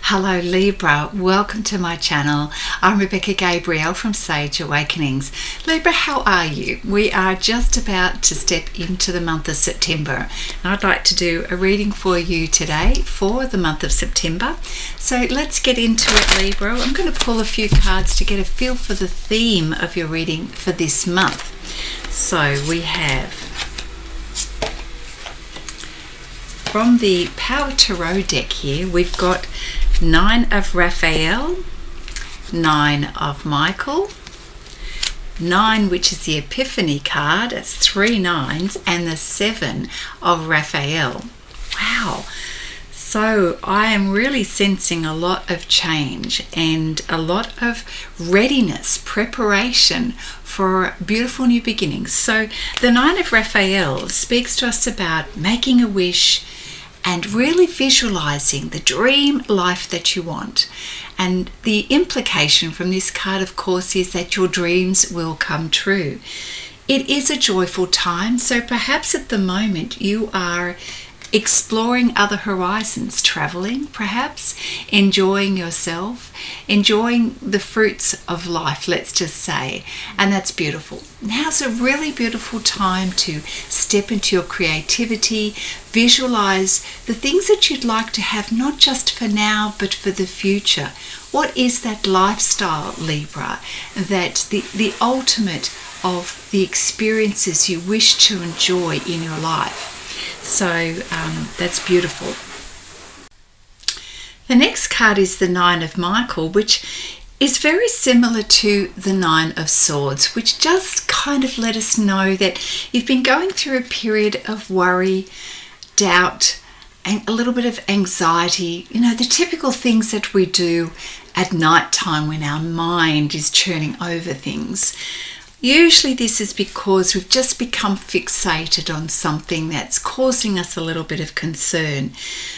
Hello Libra, welcome to my channel. I'm Rebecca Gabriel from Sage Awakenings. Libra, how are you? We are just about to step into the month of September. And I'd like to do a reading for you today for the month of September. So let's get into it, Libra. I'm going to pull a few cards to get a feel for the theme of your reading for this month. So we have from the Power Tarot deck here, we've got 9 of Raphael, 9 of Michael, 9, which is the Epiphany card, it's 3 9s, and the 7 of Raphael. Wow. So I am really sensing a lot of change and a lot of readiness, preparation for beautiful new beginnings. So the 9 of Raphael speaks to us about making a wish and really visualizing the dream life that you want. And the implication from this card, of course, is that your dreams will come true. It is a joyful time, so perhaps at the moment you are exploring other horizons, traveling perhaps, enjoying yourself, enjoying the fruits of life, let's just say, and that's beautiful. Now's a really beautiful time to step into your creativity, visualize the things that you'd like to have, not just for now but for the future. What is that lifestyle, Libra, that the ultimate of the experiences you wish to enjoy in your life? So that's beautiful. The next card is the 9 of Michael, which is very similar to the 9 of Swords, which just kind of let us know that you've been going through a period of worry, doubt, and a little bit of anxiety. You know, the typical things that we do at night time when our mind is churning over things. Usually this is because we've just become fixated on something that's causing us a little bit of concern.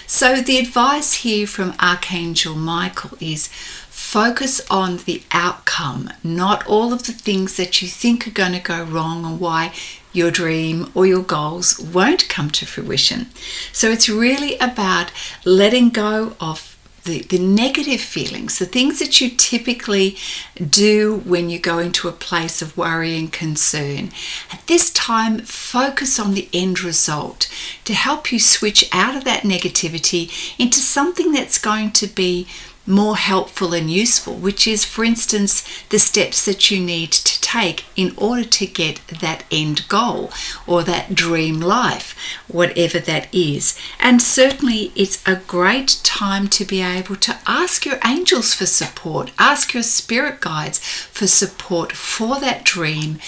So the advice here from Archangel Michael is focus on the outcome, not all of the things that you think are going to go wrong and why your dream or your goals won't come to fruition. So it's really about letting go of the negative feelings, the things that you typically do when you go into a place of worry and concern. At this time, focus on the end result to help you switch out of that negativity into something that's going to be more helpful and useful, which is, for instance, the steps that you need to take in order to get that end goal or that dream life, whatever that is. And certainly it's a great time to be able to ask your angels for support, ask your spirit guides for support for that dream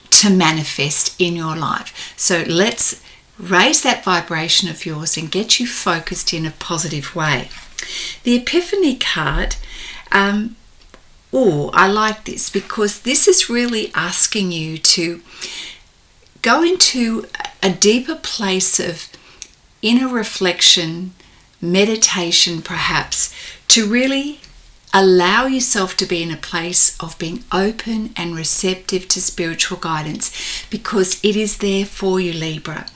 to manifest in your life. So let's raise that vibration of yours and get you focused in a positive way. The Epiphany card, I like this because this is really asking you to go into a deeper place of inner reflection, meditation perhaps, to really allow yourself to be in a place of being open and receptive to spiritual guidance, because it is there for you, Libra.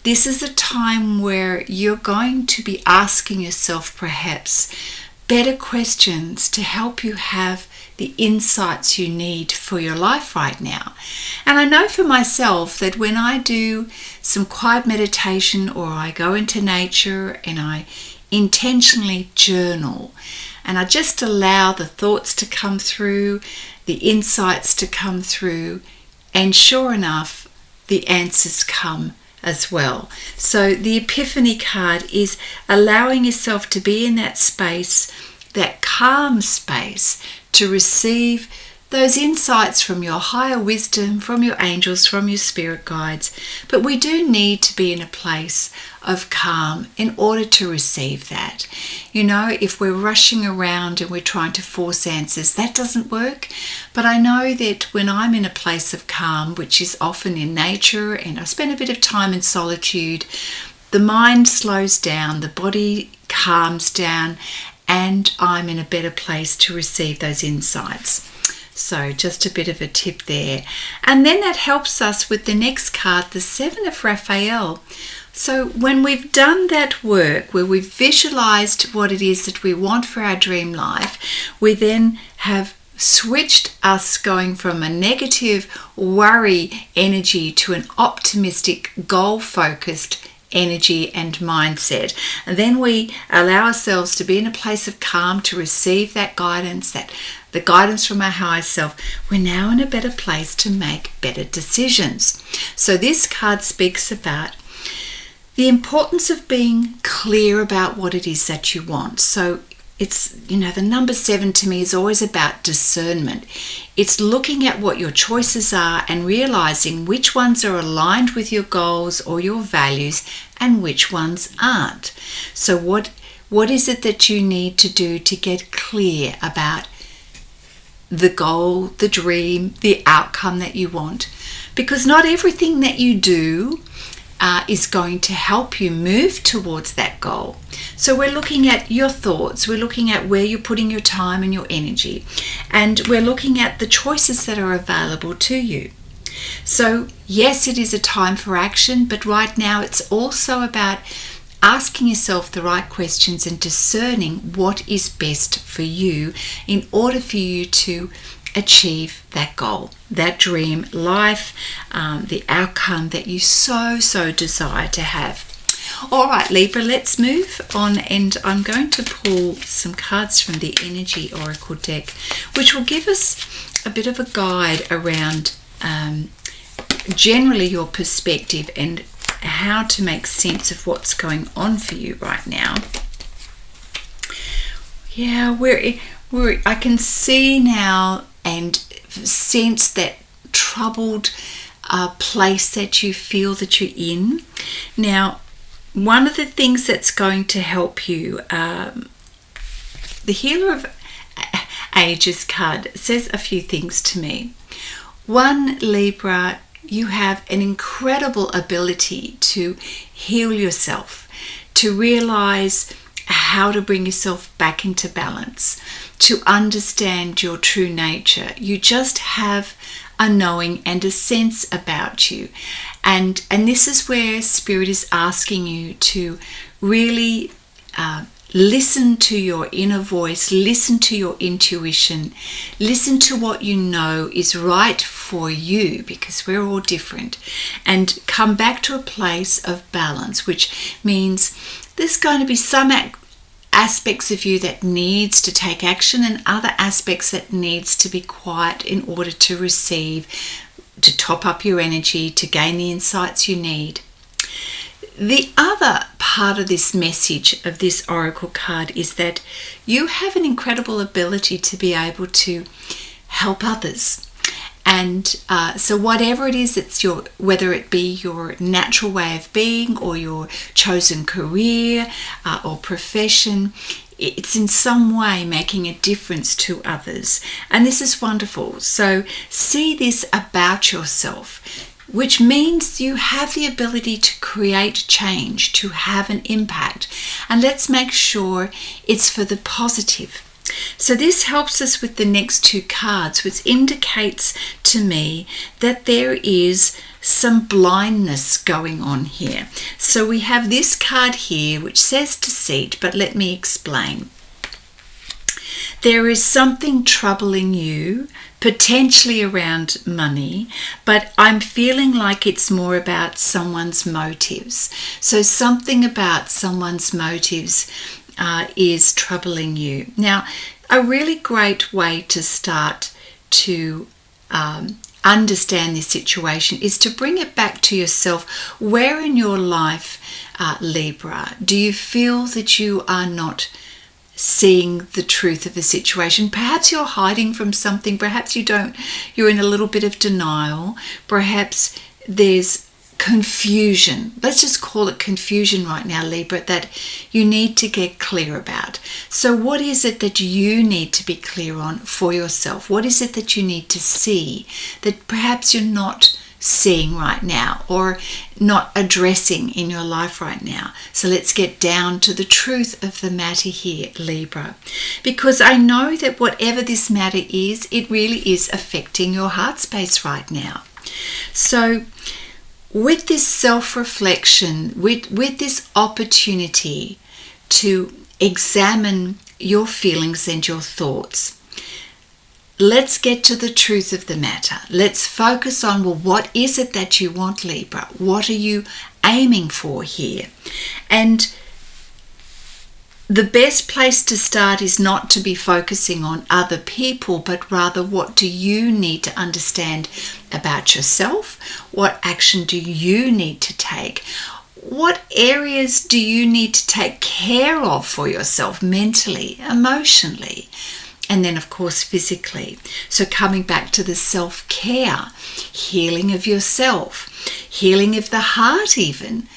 This is a time where you're going to be asking yourself perhaps better questions to help you have the insights you need for your life right now. And I know for myself that when I do some quiet meditation or I go into nature and I intentionally journal, and I just allow the thoughts to come through, the insights to come through, and sure enough, the answers come as well. So the Epiphany card is allowing yourself to be in that space, that calm space, to receive those insights from your higher wisdom, from your angels, from your spirit guides. But we do need to be in a place of calm in order to receive that. You know, if we're rushing around and we're trying to force answers, that doesn't work. But I know that when I'm in a place of calm, which is often in nature, and I spend a bit of time in solitude, the mind slows down, the body calms down, and I'm in a better place to receive those insights. So just a bit of a tip there. And then that helps us with the next card, the 7 of Raphael. So when we've done that work, where we've visualized what it is that we want for our dream life, we then have switched us going from a negative worry energy to an optimistic, goal-focused energy and mindset. And then we allow ourselves to be in a place of calm to receive that guidance, the guidance from our higher self. We're now in a better place to make better decisions. So this card speaks about the importance of being clear about what it is that you want. So it's, the number 7 to me is always about discernment. It's looking at what your choices are and realizing which ones are aligned with your goals or your values and which ones aren't. So what is it that you need to do to get clear about the goal, the dream, the outcome that you want? Because not everything that you do is going to help you move towards that goal. So we're looking at your thoughts, we're looking at where you're putting your time and your energy, and we're looking at the choices that are available to you. So yes, it is a time for action, but right now it's also about asking yourself the right questions and discerning what is best for you in order for you to achieve that goal, that dream life, the outcome that you so desire to have. All right, Libra, let's move on, and I'm going to pull some cards from the Energy Oracle deck, which will give us a bit of a guide around generally your perspective and how to make sense of what's going on for you right now. Yeah, I can see now and sense that troubled place that you feel that you're in. Now, one of the things that's going to help you, the Healer of Ages card says a few things to me. One, Libra, you have an incredible ability to heal yourself, to realize how to bring yourself back into balance, to understand your true nature. You just have a knowing and a sense about you. And this is where Spirit is asking you to really listen to your inner voice, listen to your intuition, listen to what you know is right for you, because we're all different, and come back to a place of balance, which means there's going to be some aspects of you that needs to take action and other aspects that needs to be quiet in order to receive, to top up your energy, to gain the insights you need. The other part of this message of this oracle card is that you have an incredible ability to be able to help others. And so whatever it is, whether it be your natural way of being or your chosen career or profession, it's in some way making a difference to others. And this is wonderful. So see this about yourself, which means you have the ability to create change, to have an impact. And let's make sure it's for the positive. So this helps us with the next two cards, which indicates to me that there is some blindness going on here. So we have this card here which says deceit, but let me explain. There is something troubling you, potentially around money, but I'm feeling like it's more about someone's motives. So something about someone's motives is troubling you. Now, a really great way to start to understand this situation is to bring it back to yourself. Where in your life, Libra, do you feel that you are not seeing the truth of the situation? Perhaps you're hiding from something. Perhaps you're in a little bit of denial. Perhaps there's confusion. Let's just call it confusion right now, Libra, that you need to get clear about. So what is it that you need to be clear on for yourself? What is it that you need to see that perhaps you're not seeing right now or not addressing in your life right now? So let's get down to the truth of the matter here, Libra, because I know that whatever this matter is, it really is affecting your heart space right now. So with this self-reflection, with this opportunity to examine your feelings and your thoughts, let's get to the truth of the matter. Let's focus on, well, what is it that you want, Libra? What are you aiming for here? And the best place to start is not to be focusing on other people, but rather, what do you need to understand about yourself? What action do you need to take? What areas do you need to take care of for yourself mentally, emotionally, and then, of course, physically? So coming back to the self-care, healing of yourself, healing of the heart even.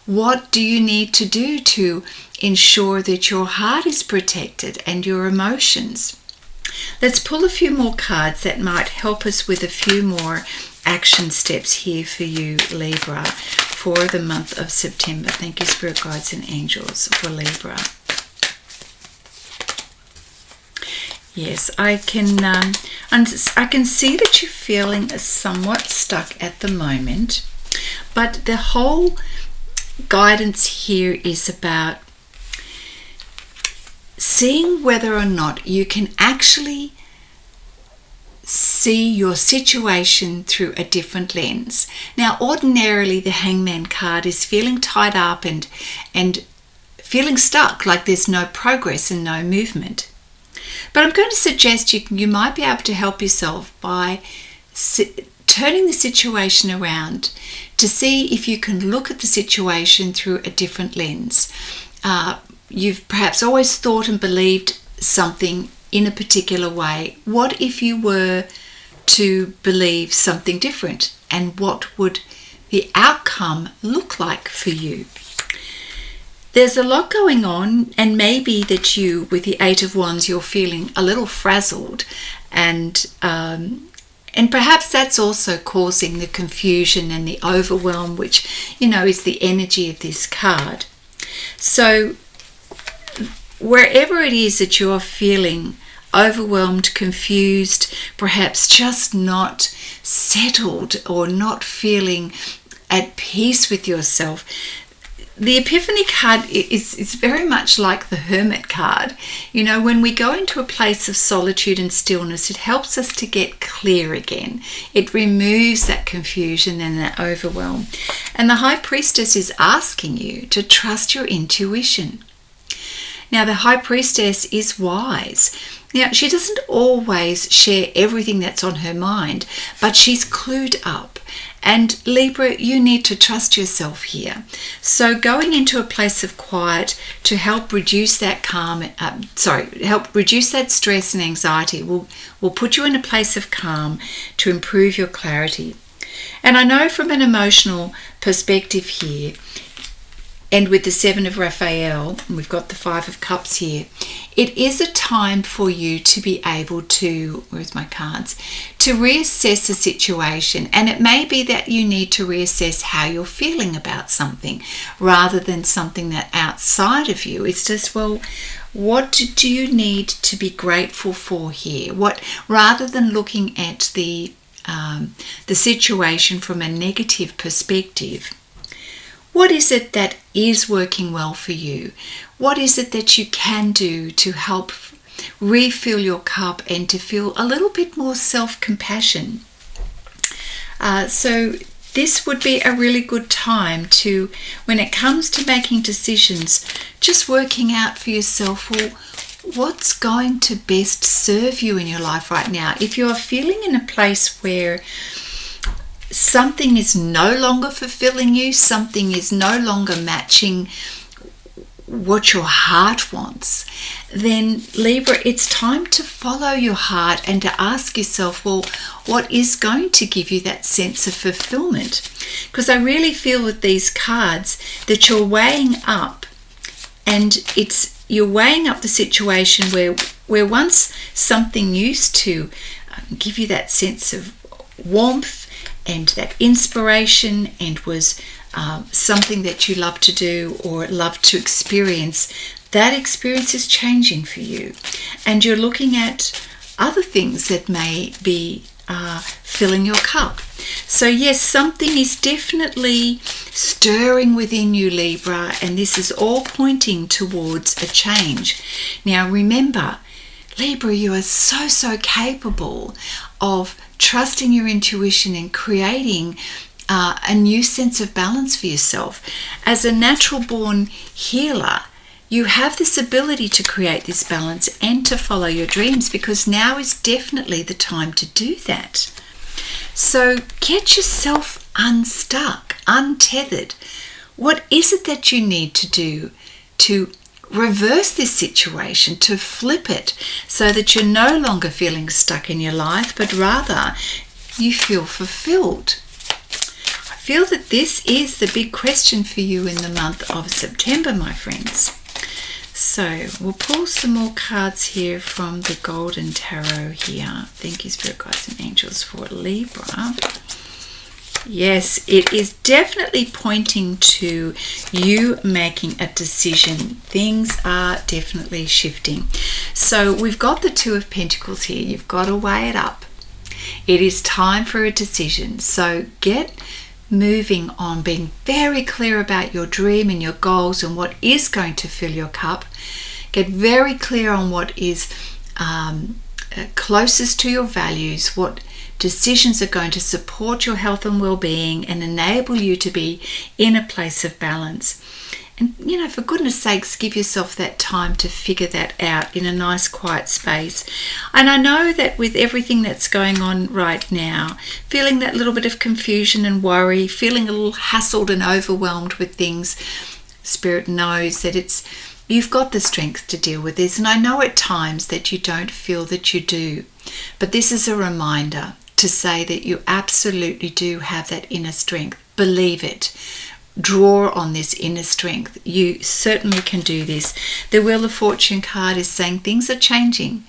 What do you need to do to ensure that your heart is protected and your emotions? Let's pull a few more cards that might help us with a few more action steps here for you, Libra, for the month of September. Thank you, Spirit Guides and Angels, for Libra. Yes, I can see that you're feeling somewhat stuck at the moment, but the whole guidance here is about seeing whether or not you can actually see your situation through a different lens. Now, ordinarily, the Hangman card is feeling tied up and feeling stuck, like there's no progress and no movement. But I'm going to suggest you might be able to help yourself by turning the situation around to see if you can look at the situation through a different lens. You've perhaps always thought and believed something in a particular way. What if you were to believe something different? And what would the outcome look like for you? There's a lot going on, and maybe that you, with the Eight of Wands, you're feeling a little frazzled, and perhaps that's also causing the confusion and the overwhelm, which, is the energy of this card. So wherever it is that you're feeling overwhelmed, confused, perhaps just not settled or not feeling at peace with yourself, the Epiphany card is very much like the Hermit card. When we go into a place of solitude and stillness, it helps us to get clear again. It removes that confusion and that overwhelm. And the High Priestess is asking you to trust your intuition. Now, the High Priestess is wise. Now, she doesn't always share everything that's on her mind, but she's clued up. And Libra, you need to trust yourself here. So going into a place of quiet to help reduce that help reduce that stress and anxiety will put you in a place of calm to improve your clarity. And I know from an emotional perspective here, and with the Seven of Raphael, and we've got the Five of Cups here, it is a time for you to be able to, where's my cards, to reassess the situation. And it may be that you need to reassess how you're feeling about something rather than something that outside of you. It's just, well, what do you need to be grateful for here? Rather than looking at the situation from a negative perspective, what is it that is working well for you? What is it that you can do to help refill your cup and to feel a little bit more self-compassion? So this would be a really good time to, when it comes to making decisions, just working out for yourself, well, what's going to best serve you in your life right now? If you are feeling in a place where something is no longer fulfilling you, something is no longer matching what your heart wants, then Libra, it's time to follow your heart and to ask yourself, well, what is going to give you that sense of fulfillment? Because I really feel with these cards that you're weighing up, and you're weighing up the situation where once something used to give you that sense of warmth and that inspiration, and was something that you love to do or love to experience, that experience is changing for you. And you're looking at other things that may be filling your cup. So yes, something is definitely stirring within you, Libra, and this is all pointing towards a change. Now remember, Libra, you are so capable of trusting your intuition and creating a new sense of balance for yourself. As a natural born healer, you have this ability to create this balance and to follow your dreams, because now is definitely the time to do that. So get yourself unstuck, untethered. What is it that you need to do to reverse this situation, to flip it so that you're no longer feeling stuck in your life, but rather you feel fulfilled? I feel that this is the big question for you in the month of September, my friends. So we'll pull some more cards here from the Golden Tarot here. Thank you, Spirit Guides and Angels, for Libra. Yes, it is definitely pointing to you making a decision. Things are definitely shifting. So we've got the Two of Pentacles here. You've got to weigh it up. It is time for a decision. So get moving on being very clear about your dream and your goals and what is going to fill your cup. Get very clear on what is closest to your values, what decisions are going to support your health and well-being and enable you to be in a place of balance. And, you know, for goodness sakes, give yourself that time to figure that out in a nice, quiet space. And I know that with everything that's going on right now, feeling that little bit of confusion and worry, feeling a little hassled and overwhelmed with things, Spirit knows that you've got the strength to deal with this. And I know at times that you don't feel that you do. But this is a reminder to say that you absolutely do have that inner strength. Believe it. Draw on this inner strength. You certainly can do this. The Wheel of Fortune card is saying things are changing,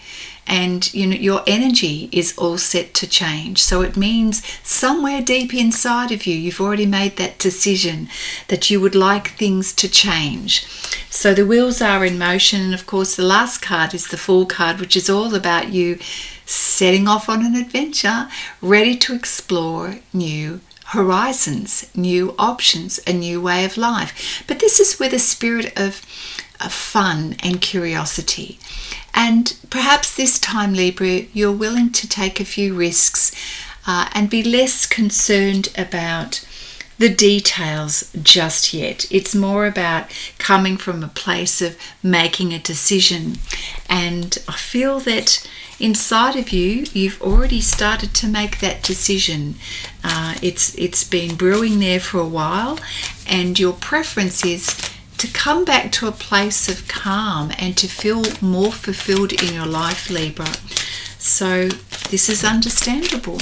and you know your energy is all set to change. So it means somewhere deep inside of you, you've already made that decision that you would like things to change. So the wheels are in motion, and of course the last card is the Fool card, which is all about you setting off on an adventure, ready to explore new horizons, new options, a new way of life. But this is with a spirit of fun and curiosity. And perhaps this time, Libra, you're willing to take a few risks and be less concerned about the details just yet. It's more about coming from a place of making a decision. And I feel that inside of you, you've already started to make that decision. It's been brewing there for a while, and your preference is to come back to a place of calm and to feel more fulfilled in your life, Libra. So this is understandable.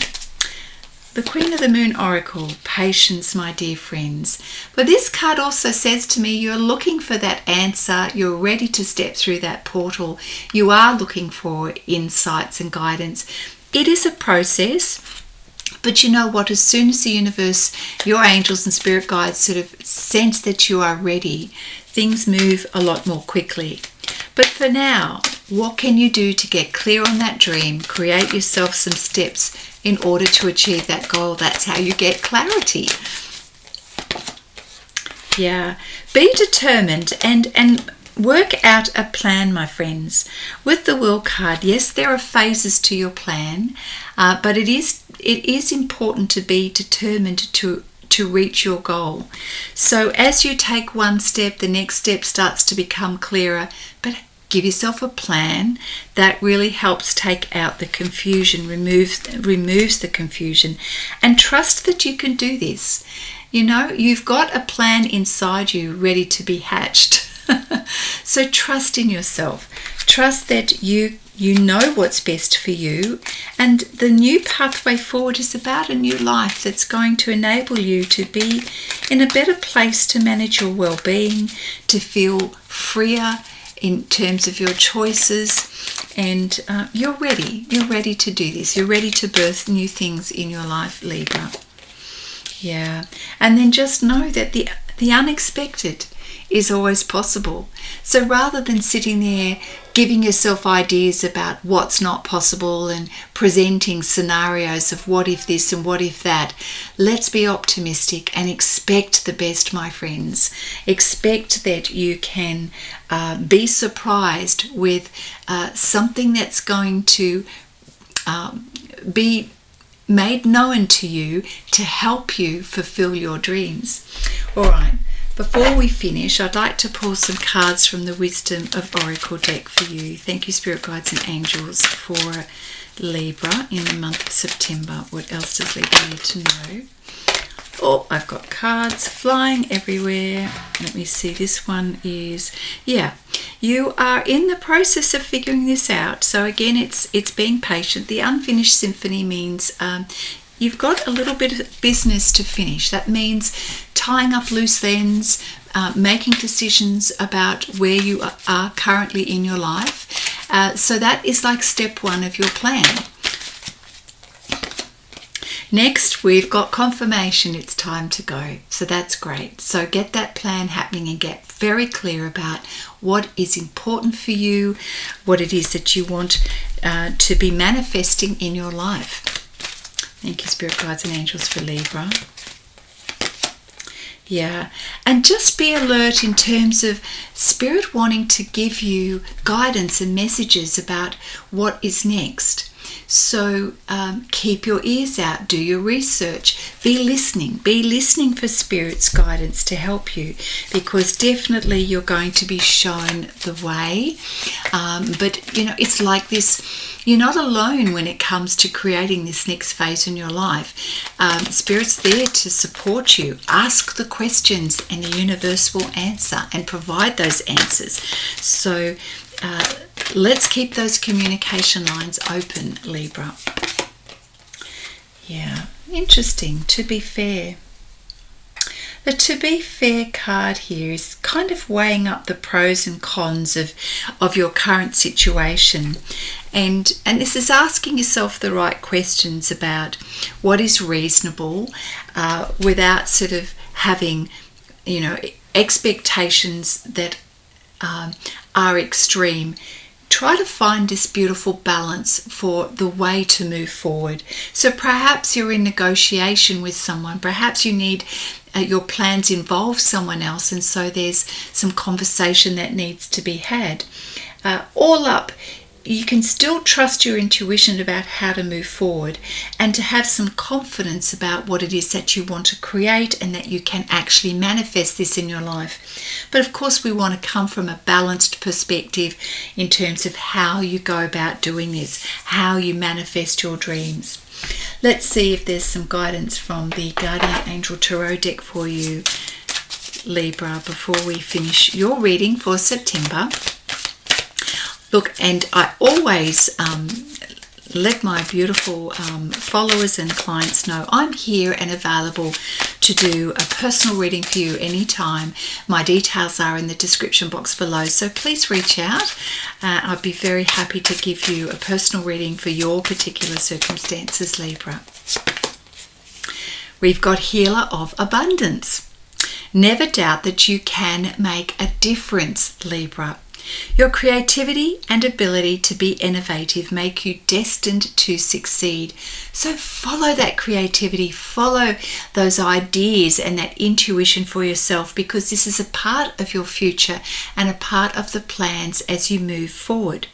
The Queen of the Moon Oracle, patience, my dear friends. But this card also says to me, you're looking for that answer. You're ready to step through that portal. You are looking for insights and guidance. It is a process, but you know what? As soon as the universe, your angels and spirit guides sort of sense that you are ready, things move a lot more quickly. But for now, what can you do to get clear on that dream? Create yourself some steps in order to achieve that goal. That's how you get clarity. Yeah, be determined and work out a plan, my friends. With the World card, yes, there are phases to your plan, but it is important to be determined to reach your goal. So as you take one step, the next step starts to become clearer, but give yourself a plan that really helps take out the confusion, removes the confusion, and trust that you can do this. You know, you've got a plan inside you ready to be hatched. So trust in yourself. Trust that you know what's best for you, and the new pathway forward is about a new life that's going to enable you to be in a better place to manage your well-being, to feel freer in terms of your choices, and you're ready to do this. You're ready to birth new things in your life, Libra. Yeah, and then just know that the unexpected is always possible. So rather than sitting there giving yourself ideas about what's not possible and presenting scenarios of what if this and what if that, let's be optimistic and expect the best, my friends. Expect that you can be surprised with something that's going to be made known to you to help you fulfill your dreams. All right, before we finish, I'd like to pull some cards from the Wisdom of Oracle deck for you. Thank you, Spirit Guides and Angels, for Libra in the month of September. What else does Libra need to know? Oh, I've got cards flying everywhere. Let me see. This one is, you are in the process of figuring this out. So again, it's being patient. The unfinished symphony means you've got a little bit of business to finish. That means tying up loose ends, making decisions about where you are currently in your life. So that is like step one of your plan. Next, we've got confirmation. It's time to go. So that's great. So get that plan happening and get very clear about what is important for you, what it is that you want to be manifesting in your life. Thank you, Spirit Guides and Angels, for Libra. Yeah, and just be alert in terms of Spirit wanting to give you guidance and messages about what is next. So keep your ears out, do your research, be listening for Spirit's guidance to help you, because definitely you're going to be shown the way. But it's like this, you're not alone when it comes to creating this next phase in your life. Spirit's there to support you. Ask the questions and the universe will answer and provide those answers. So let's keep those communication lines open, Libra. Yeah, interesting. To be fair. The to be fair card here is kind of weighing up the pros and cons of your current situation. And this is asking yourself the right questions about what is reasonable without sort of having, expectations that are extreme. Try to find this beautiful balance for the way to move forward. So perhaps you're in negotiation with someone, perhaps you need your plans involve someone else, and so there's some conversation that needs to be had. All up, you can still trust your intuition about how to move forward and to have some confidence about what it is that you want to create and that you can actually manifest this in your life. But of course, we want to come from a balanced perspective in terms of how you go about doing this, how you manifest your dreams. Let's see if there's some guidance from the Guardian Angel Tarot deck for you, Libra, before we finish your reading for September. Look, and I always let my beautiful followers and clients know I'm here and available to do a personal reading for you anytime. My details are in the description box below, so please reach out. I'd be very happy to give you a personal reading for your particular circumstances, Libra. We've got Healer of Abundance. Never doubt that you can make a difference, Libra. Your creativity and ability to be innovative make you destined to succeed. So follow that creativity, follow those ideas and that intuition for yourself, because this is a part of your future and a part of the plans as you move forward.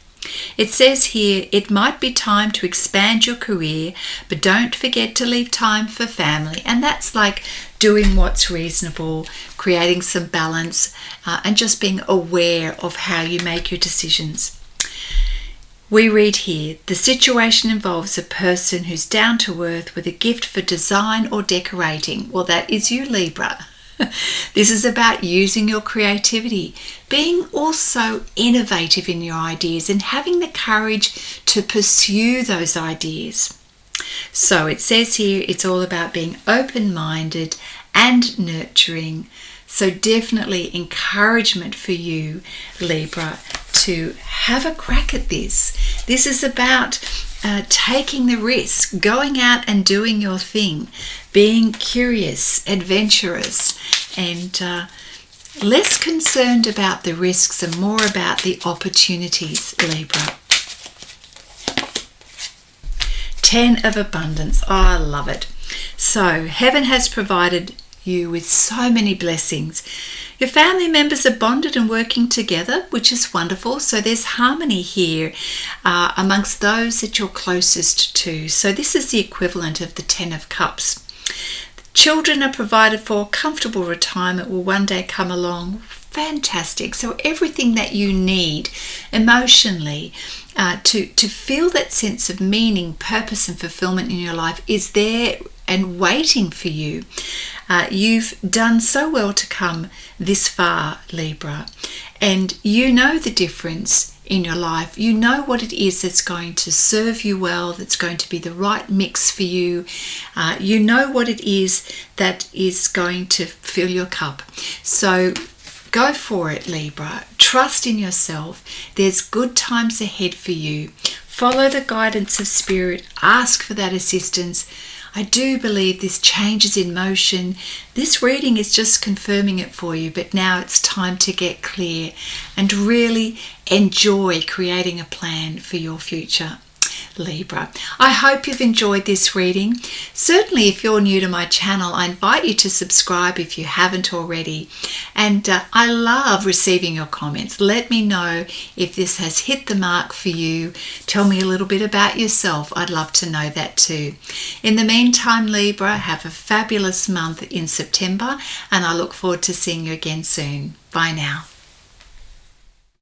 It says here, it might be time to expand your career, but don't forget to leave time for family. And that's like doing what's reasonable, creating some balance, and just being aware of how you make your decisions. We read here, the situation involves a person who's down to earth with a gift for design or decorating. Well, that is you, Libra. This is about using your creativity, being also innovative in your ideas and having the courage to pursue those ideas. So it says here it's all about being open-minded and nurturing. So definitely encouragement for you, Libra, to have a crack at this. This is about taking the risk, going out and doing your thing, being curious, adventurous, and Less concerned about the risks and more about the opportunities, Libra. 10 of abundance. Oh, I love it. So heaven has provided you with so many blessings. Your family members are bonded and working together, which is wonderful. So there's harmony here amongst those that you're closest to. So this is the equivalent of the 10 of Cups. Children are provided for. Comfortable retirement will one day come along. Fantastic. So everything that you need emotionally to feel that sense of meaning, purpose and fulfillment in your life is there and waiting for you. You've done so well to come this far, Libra, and you know the difference in your life. You know what it is that's going to serve you well, that's going to be the right mix for you. You know what it is that is going to fill your cup. So go for it, Libra. Trust in yourself. There's good times ahead for you. Follow the guidance of Spirit. Ask for that assistance. I do believe this change is in motion. This reading is just confirming it for you, but now it's time to get clear and really enjoy creating a plan for your future, Libra. I hope you've enjoyed this reading. Certainly, if you're new to my channel, I invite you to subscribe if you haven't already. And I love receiving your comments. Let me know if this has hit the mark for you. Tell me a little bit about yourself. I'd love to know that too. In the meantime, Libra, have a fabulous month in September, and I look forward to seeing you again soon. Bye now.